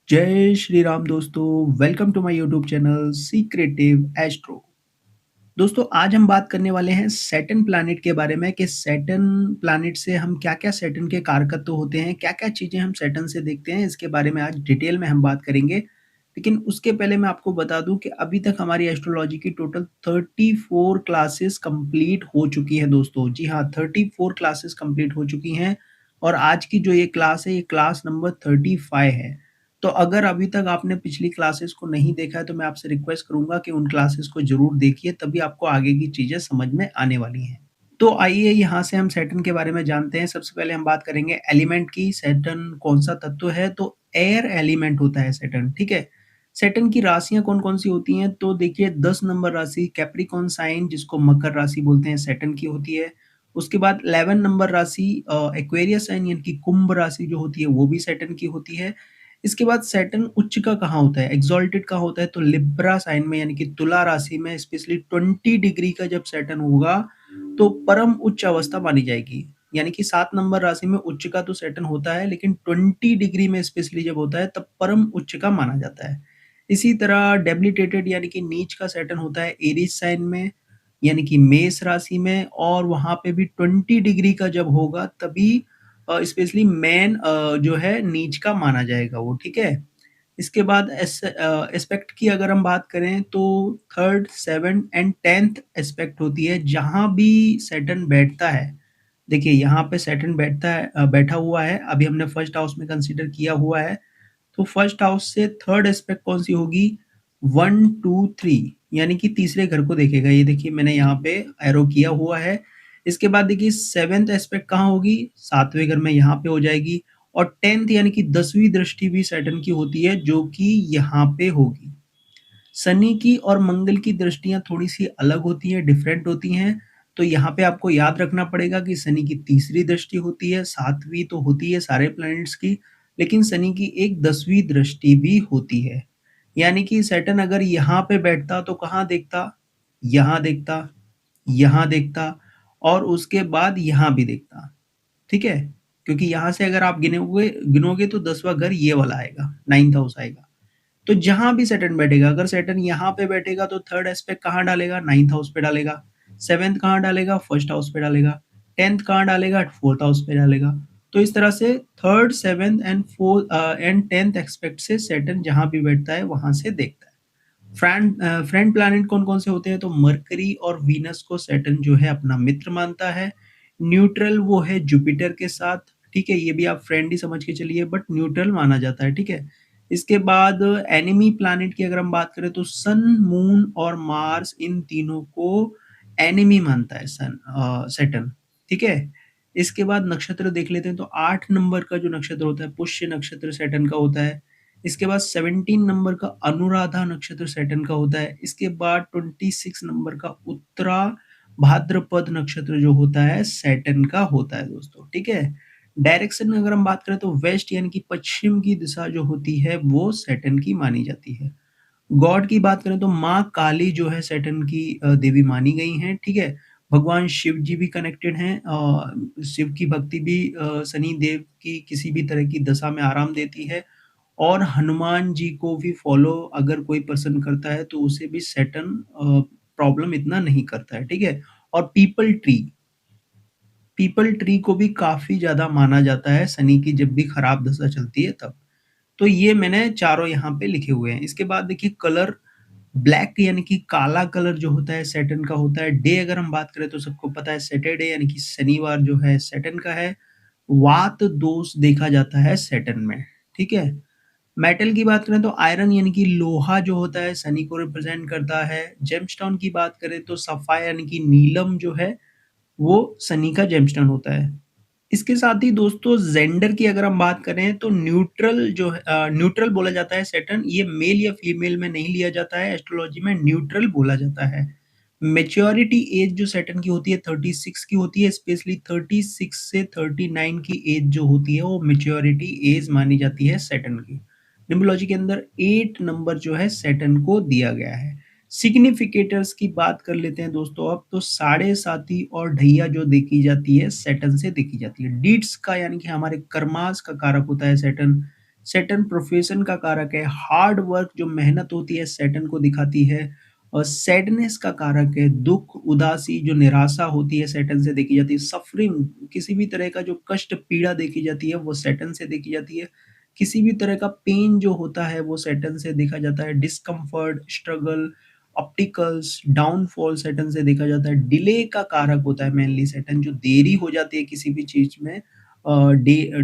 जय श्री राम दोस्तों। Welcome to my YouTube channel secretive astro. दोस्तों, आज हम बात करने वाले हैं सैटर्न प्लैनेट के बारे में कि सैटर्न प्लैनेट से हम क्या-क्या सैटर्न के कारकत्व होते हैं, क्या-क्या चीज़ें हम सैटर्न से देखते हैं, इसके बारे में आज डिटेल में हम बात करेंगे। लेकिन उसके पहले मैं आपको बता दूँ कि अभी तक हमारी एस्ट्रोलॉजी की टोटल 34 क्लासेस कंप्लीट हो चुकी है दोस्तों। जी हाँ, 34 क्लासेस कंप्लीट हो चुकी हैं और आज की जो ये क्लास है, ये क्लास नंबर 35 है। तो अगर अभी तक आपने पिछली क्लासेस को नहीं देखा है तो मैं आपसे रिक्वेस्ट करूँगा कि उन क्लासेस को ज़रूर देखिए, तभी आपको आगे की चीज़ें समझ में आने वाली हैं। तो आइए यहाँ से हम सैटर्न के बारे में जानते हैं। सबसे पहले हम बात करेंगे एलिमेंट की। सैटर्न कौन-सा तत्व है? तो एयर एलिमेंट होता है सैटर्न, ठीक है? सैटर्न की राशियाँ कौन-कौन सी होती हैं? तो देखिए 10 नंबर राशि कैप्रिकॉर्न साइन जिसको मकर राशि बोलते हैं सैटर्न की होती है। उसके बाद 11 नंबर राशि एक्वेरियस साइन यानी कि कुंभ राशि जो होती है वो भी सैटर्न की होती है। इसके बाद सैटर्न उच्च का कहाँ होता है? एक्सॉल्टेड का होता है तो लिब्रा साइन में यानी कि तुला राशि में स्पेशली 20 डिग्री का जब सैटर्न होगा तो परम उच्च अवस्था मानी जाएगी। यानी कि 7 नंबर राशि में उच्च का तो सैटर्न होता है लेकिन 20 डिग्री में स्पेशली जब होता है तब परम उच्च का माना जाता है। इसी तरह डेबिलिटेटेड यानी कि नीच का सैटर्न होता है एरीज साइन में यानी कि मेष राशि में और वहाँ पे भी 20 डिग्री का जब होगा तभी स्पेशली मैन जो है नीच का माना जाएगा वो, ठीक है? इसके बाद एस्पेक्ट की अगर हम बात करें तो 3rd, 7th and 10th aspect होती है जहाँ भी सैटर्न बैठता है। देखिए यहाँ पे सैटर्न बैठता है बैठा हुआ है, अभी हमने फर्स्ट हाउस में कंसीडर किया हुआ है, तो फर्स्ट हाउस से 3rd एस्पेक्ट कौन-सी होगी? 1, 2, 3 यानी कि तीसरे घर को देखेगा। ये देखिए मैंने यहाँ पे एरो किया हुआ है। इसके बाद देखिए 7th एस्पेक्ट कहाँ होगी? 7वें घर में यहाँ पे हो जाएगी और 10th यानी कि 10वीं दृष्टि भी सैटर्न की होती है जो कि यहाँ पे होगी। शनि की और मंगल की दृष्टियाँ थोड़ी-सी अलग होती हैं, डिफरेंट होती हैं, तो यहाँ पे आपको याद रखना पड़ेगा कि शनि की तीसरी दृष्टि होती है, 7वीं तो होती है सारे प्लैनेट्स की, लेकिन शनि की एक 10वीं दृष्टि भी होती है। यानी कि सैटर्न अगर यहाँ पे बैठता तो कहाँ देखता? यहाँ देखता, यहाँ देखता और उसके बाद यहाँ भी देखता, ठीक है? क्योंकि यहाँ से अगर आप गिनोगे तो 10वां घर ये वाला आएगा, 9th हाउस आएगा। तो जहाँ भी सैटर्न बैठेगा, अगर सैटर्न यहाँ पे बैठेगा तो 3rd एस्पेक्ट कहाँ डालेगा? 9th हाउस पे डालेगा। 7th कहाँ डालेगा? 1st हाउस पे डालेगा। 10th कहाँ डालेगा? 4th हाउस पे डालेगा। तो इस तरह से 3rd, 7th and 10th aspect से सैटर्न जहाँ भी बैठता है वहाँ से देखता है। फ्रेंड प्लैनेट कौन-कौन से होते हैं? तो मरकरी और वीनस को सैटर्न जो है अपना मित्र मानता है। न्यूट्रल वो है जुपिटर के साथ, ठीक है? ये भी आप फ्रेंड ही समझ के चलिए बट न्यूट्रल माना जाता है, ठीक है? इसके बाद एनिमी प्लैनेट की अगर हम बात करें तो सन, मून और मार्स इन तीनों को एनिमी मानता है सैटर्न, ठीक है? इसके बाद नक्षत्र देख लेते हैं तो 8 नंबर का जो नक्षत्र होता है पुष्य नक्षत्र सैटर्न का होता है। इसके बाद 17 नंबर का अनुराधा नक्षत्र सैटर्न का होता है। इसके बाद 26 नंबर का उत्तरा भाद्रपद नक्षत्र जो होता है सैटर्न का होता है दोस्तों, ठीक है? डायरेक्शन अगर हम बात करें तो वेस्ट यानी कि पश्चिम की दिशा जो होती है वो सैटर्न की मानी जाती है। गॉड की बात करें तो माँ काली जो है सैटर्न की देवी मानी गई हैं, ठीक है? भगवान शिव जी भी कनेक्टेड हैं। शिव की भक्ति भी शनि देव की किसी भी तरह की दशा में आराम देती है और हनुमान जी को भी फॉलो अगर कोई पर्सन करता है तो उसे भी सैटर्न प्रॉब्लम इतना नहीं करता है, ठीक है? और पीपल ट्री को भी काफ़ी ज़्यादा माना जाता है शनि की जब भी खराब दशा चलती है तब। तो ये मैंने चारों यहाँ पे लिखे हुए हैं। इसके बाद देखिए कलर ब्लैक यानी कि काला कलर जो होता है सैटर्न का होता है। डे अगर हम बात करें तो सबको पता है सैटरडे यानी कि शनिवार जो है सैटर्न का है। वात दोष देखा जाता है सैटर्न में, ठीक है? मेटल की बात करें तो आयरन यानी कि लोहा जो होता है शनि को रिप्रेजेंट करता है। जेमस्टोन की बात करें तो सफ़ायर यानी कि नीलम जो है वो शनि का जेमस्टोन होता है। इसके साथ ही दोस्तों जेंडर की अगर हम बात करें तो न्यूट्रल जो है न्यूट्रल बोला जाता है सैटर्न। ये मेल या फीमेल में नहीं लिया जाता है, एस्ट्रोलॉजी में न्यूट्रल बोला जाता है। मैच्योरिटी एज जो सैटर्न की होती है 36 की होती है, स्पेशली 36 से 39 की एज जो होती है वो मैच्योरिटी एज मानी जाती है सैटर्न की। न्यूमरोलॉजी के अंदर 8 नंबर जो है सैटर्न को दिया गया है। सिग्निफिकेटर्स की बात कर लेते हैं दोस्तों अब तो साढ़े साती और ढैया जो देखी जाती है सैटर्न से देखी जाती है। डीड्स का यानी कि हमारे कर्मास का कारक होता है सैटर्न। सैटर्न प्रोफेशन का कारक है, हार्ड वर्क जो मेहनत होती है सैटर्न को दिखाती है। और सैडनेस का कारक है, दुःख, उदासी जो निराशा होती है सैटर्न से देखी जाती है। सफरिंग किसी भी तरह का जो कष्ट, पीड़ा देखी जाती है वो सैटर्न से देखी जाती है। किसी भी तरह का पेन जो होता है वो सैटर्न से देखा जाता है। Discomfort, struggle, opticals, downfall Saturn से देखा जाता है। डिले का कारक होता है मेनली सैटर्न, जो देरी हो जाती है किसी भी चीज़ में,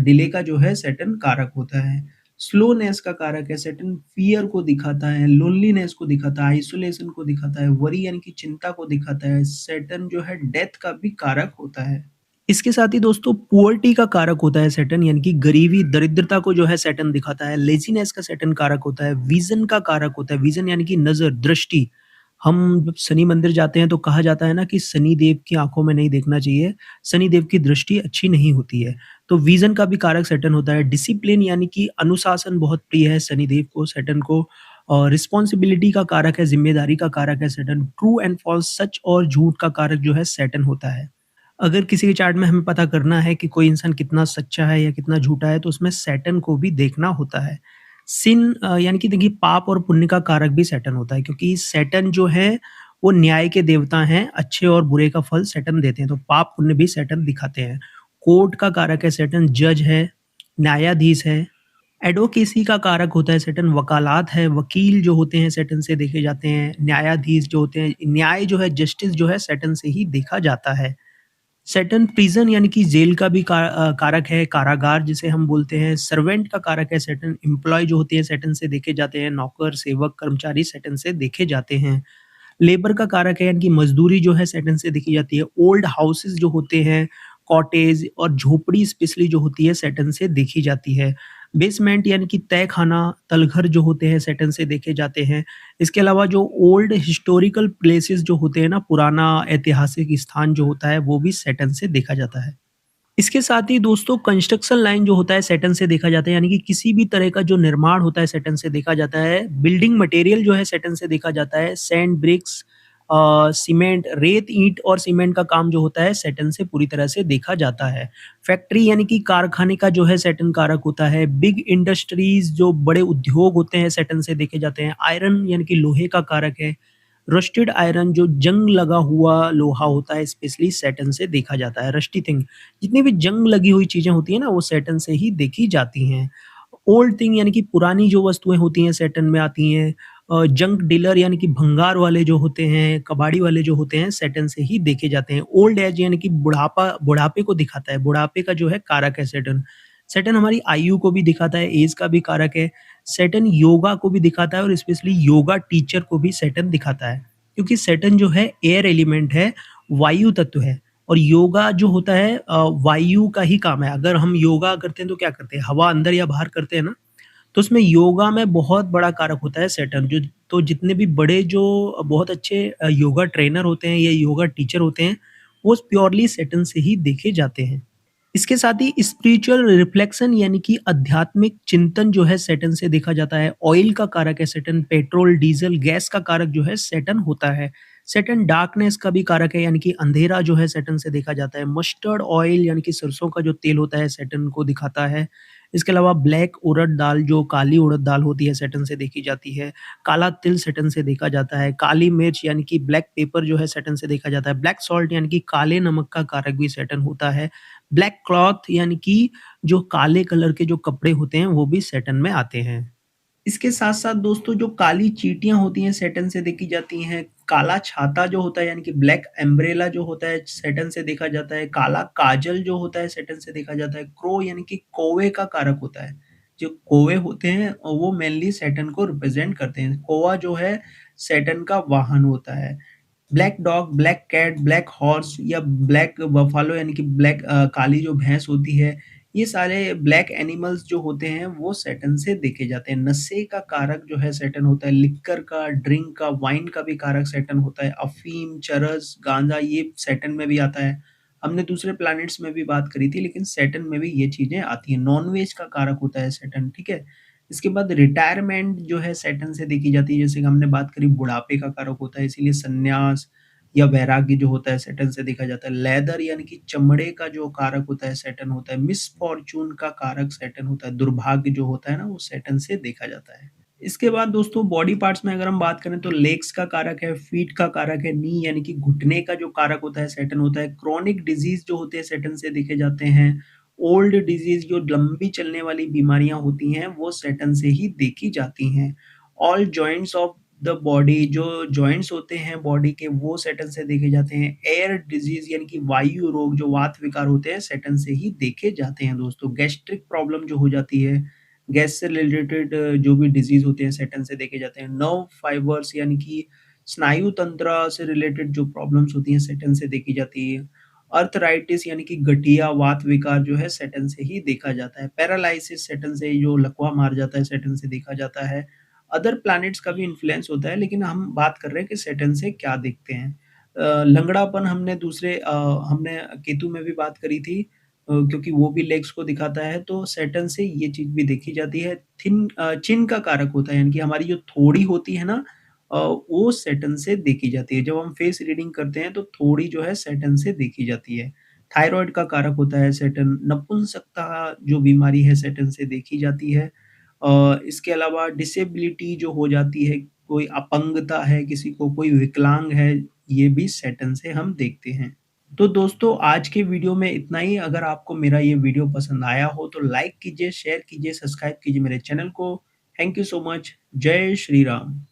डिले का जो है सैटर्न कारक होता है। स्लोनेस का कारक है, सैटर्न फ़ियर को दिखाता है, लोनलीनेस को दिखाता है, आइसोलेशन को दिखाता है, वरी यानी कि चिंता को दिखाता है। सैटर्न जो है डेथ का भी कारक होता है। इसके साथ ही दोस्तों पुअर्टी का कारक होता है सैटर्न, यानी कि गरीबी, दरिद्रता को जो है सैटर्न दिखाता है। लेज़ीनेस का सैटर्न कारक होता है। विज़न का कारक होता है, विज़न यानी कि नज़र, दृष्टि। हम जब शनि मंदिर जाते हैं तो कहा जाता है ना कि शनि देव की आँखों में नहीं देखना चाहिए, शनि देव की दृष्टि अच्छी नहीं होती है। तो विज़न का भी कारक सैटर्न होता है। डिसिप्लिन यानी कि अनुशासन बहुत प्रिय है शनि देव को, सैटर्न को। और रिस्पॉन्सिबिलिटी का कारक है, ज़िम्मेदारी का कारक है सैटर्न। ट्रू एंड फ़ॉल्स, सच और झूठ का कारक जो है सैटर्न होता है। अगर किसी के चार्ट में हमें पता करना है कि कोई इंसान कितना सच्चा है या कितना झूठा है, तो उसमें सैटर्न को भी देखना होता है। सिन यानी कि देखिए पाप और पुण्य का कारक भी सैटर्न होता है, क्योंकि सैटर्न जो है वो न्याय के देवता हैं, अच्छे और बुरे का फल सैटर्न देते हैं, तो पाप पुण्य भी सैटर्न दिखाते हैं। कोर्ट का कारक है सैटर्न, जज है, न्यायाधीश है। एडवोकेसी का कारक होता है सैटर्न, वकालत है, वकील जो होते हैं सैटर्न से देखे जाते हैं। न्यायाधीश जो होते हैं, न्याय जो है, जस्टिस जो है सैटर्न से ही देखा जाता है। सैटर्न प्रिज़न यानी कि जेल का भी कारक है, कारागार जिसे हम बोलते हैं। सर्वेंट का कारक है सैटर्न, एम्प्लॉयी जो होती है सैटर्न से देखे जाते हैं। नौकर, सेवक, कर्मचारी सैटर्न से देखे जाते हैं। लेबर का कारक है, यानी कि मज़दूरी जो है सैटर्न से देखी जाती है। ओल्ड हाउसेज़ जो होते हैं, कॉटेज और झोपड़ी स्पेशली जो होती है सैटर्न से देखी जाती है। बेसमेंट यानी कि तहखाना, तलघर जो होते हैं सैटर्न से देखे जाते हैं। इसके अलावा जो ओल्ड हिस्टोरिकल प्लेसेस जो होते हैं ना, पुराना ऐतिहासिक स्थान जो होता है, वो भी सैटर्न से देखा जाता है। इसके साथ ही दोस्तों कंस्ट्रक्शन लाइन जो होता है सैटर्न से देखा जाता है, यानी कि किसी भी तरह का जो निर्माण होता है सैटर्न से देखा जाता है। बिल्डिंग मटेरियल जो है सैटर्न से देखा जाता है। सैंड, ब्रिक्स, सीमेंट, रेत, ईंट और सीमेंट का काम जो होता है सैटर्न से पूरी तरह से देखा जाता है। फैक्ट्री यानी कि कारखाने का जो है सैटर्न कारक होता है। बिग इंडस्ट्रीज जो बड़े उद्योग होते हैं सैटर्न से देखे जाते हैं। आयरन यानी कि लोहे का कारक है। रस्टेड आयरन जो जंग लगा हुआ लोहा होता है स्पेशली सैटर्न से देखा जाता है। रस्टी थिंग, जितनी भी जंग लगी हुई चीज़ें होती हैं ना, वो सैटर्न से ही देखी जाती हैं। ओल्ड थिंग यानी कि पुरानी जो वस्तुएँ होती हैं सैटर्न में आती हैं। जंक डीलर यानी कि भंगार वाले जो होते हैं, कबाड़ी वाले जो होते हैं सैटर्न से ही देखे जाते हैं। ओल्ड एज यानी कि बुढ़ापे को दिखाता है, बुढ़ापे का जो है कारक है सैटर्न। सैटर्न हमारी आयु को भी दिखाता है, ऐज का भी कारक है। सैटर्न योगा को भी दिखाता है और स्पेशली योगा टीचर को भी सैटर्न दिखाता है। क्योंकि सैटर्न जो है एयर एलिमेंट है, वायु तत्व है। और योगा जो होता है वायु का ही काम है। अगर हम योगा करते हैं तो क्या करते हैं? हवा अंदर या बाहर करते हैं ना? तो उसमें योगा में बहुत बड़ा कारक होता है सैटर्न। जो तो जितने भी बड़े जो बहुत अच्छे योगा ट्रेनर होते हैं या योगा टीचर होते हैं, वो प्योरली सैटर्न से ही देखे जाते हैं। इसके साथ ही स्पिरिचुअल रिफ्लेक्शन यानी कि आध्यात्मिक चिंतन जो है सैटर्न से देखा जाता है। ऑयल का कारक है सैटर्न, पेट्रोल, डीजल, गैस का कारक जो है सैटर्न होता है। सैटर्न डार्कनेस का भी कारक है, यानी कि अंधेरा जो है सैटर्न से देखा जाता है। मस्टर्ड ऑयल यानी कि सरसों का जो तेल होता है सैटर्न को दिखाता है। इसके अलावा ब्लैक उड़द दाल, जो काली उड़द दाल होती है सैटर्न से देखी जाती है। काला तिल सैटर्न से देखा जाता है। काली मिर्च यानी कि ब्लैक पेपर जो है सैटर्न से देखा जाता है। ब्लैक सॉल्ट यानी कि काले नमक का कारक भी सैटर्न होता है। ब्लैक क्लॉथ यानी कि जो काले कलर के जो कपड़े होते हैं वो भी सैटर्न में आते हैं। इसके साथ-साथ दोस्तों जो काली चींटियाँ होती हैं सैटर्न से देखी जाती हैं। काला छाता जो होता है यानी कि ब्लैक अम्ब्रेला जो होता है सैटर्न से देखा जाता है। काला काजल जो होता है सैटर्न से देखा जाता है। क्रो यानी कि कौवे का कारक होता है। जो कौवे होते हैं वो मेनली सैटर्न को रिप्रेज़ेंट करते हैं। कौवा जो है सैटर्न का वाहन होता है। Black dog, black cat, black horse या ब्लैक बफेलो यानी कि काली जो भैंस होती है, ये सारे ब्लैक एनिमल्स जो होते हैं वो सैटर्न से देखे जाते हैं। नशे का कारक जो है सैटर्न होता है। लिक्कर का, ड्रिंक का, वाइन का भी कारक सैटर्न होता है। अफ़ीम, चरस, गांजा ये सैटर्न में भी आता है। हमने दूसरे प्लैनेट्स में भी बात करी थी, लेकिन सैटर्न में भी ये चीज़ें आती हैं। नॉन-वेज का कारक होता है सैटर्न, ठीक है? इसके बाद रिटायरमेंट जो है सैटर्न से देखी जाती है। जैसे कि हमने बात करी बुढ़ापे का कारक होता है, इसीलिए संन्यास, या वैराग्य जो होता है सैटर्न से देखा जाता है। लेदर यानी कि चमड़े का जो कारक होता है सैटर्न होता है। मिसफॉर्च्यून का कारक सैटर्न होता है। दुर्भाग्य जो होता है ना वो सैटर्न से देखा जाता है। इसके बाद दोस्तों बॉडी पार्ट्स में अगर हम बात करें तो लेग्स का कारक है, फीट का कारक है, नी यानी कि घुटने का जो कारक होता है सैटर्न होता है। क्रोनिक डिजीज जो होते हैं सैटर्न से देखे जाते हैं। ओल्ड डिजीज जो लंबी चलने वाली बीमारियां होती हैं वो सैटर्न से ही देखी जाती हैं। All joints of the body जो जॉइंट्स होते हैं बॉडी के वो सैटर्न से देखे जाते हैं। एयर डिजीज यानी कि वायु रोग जो वात विकार होते हैं सैटर्न से ही देखे जाते हैं दोस्तों। गैस्ट्रिक प्रॉब्लम जो हो जाती है, गैस से रिलेटेड जो भी डिजीज होते हैं सैटर्न से देखे जाते हैं। नर्व फाइबर्स यानी कि स्नायु तंत्र से रिलेटेड जो प्रॉब्लम्स होती हैं सैटर्न से देखी जाती है। अर्थराइटिस यानी कि गठिया वात विकार जो है सैटर्न से ही देखा जाता है। पैरालाइसिस सैटर्न से, जो लकवा मार जाता है सैटर्न से देखा जाता है। अदर प्लैनेट्स का भी इन्फ्लुएंस होता है, लेकिन हम बात कर रहे हैं कि सैटर्न से क्या देखते हैं। लंगड़ापन हमने केतु में भी बात करी थी, क्योंकि वो भी लेग्स को दिखाता है, तो सैटर्न से ये चीज़ भी देखी जाती है। चिन का कारक होता है, यानी कि हमारी जो थोड़ी होती है ना, वो सैटर्न से देखी जाती है। जब हम फेस रीडिंग करते हैं तो थोड़ी जो है सैटर्न से देखी जाती है। थायरॉइड का कारक होता है सैटर्न। नपुंसकता जो बीमारी है सैटर्न से देखी जाती है। इसके अलावा डिसेबिलिटी जो हो जाती है, कोई अपंगता है किसी को, कोई विकलांग है, ये भी सैटर्न से हम देखते हैं। तो दोस्तों आज के वीडियो में इतना ही। अगर आपको मेरा ये वीडियो पसंद आया हो तो लाइक कीजिए, शेयर कीजिए, सब्सक्राइब कीजिए मेरे चैनल को। Thank you so much. जय श्री राम।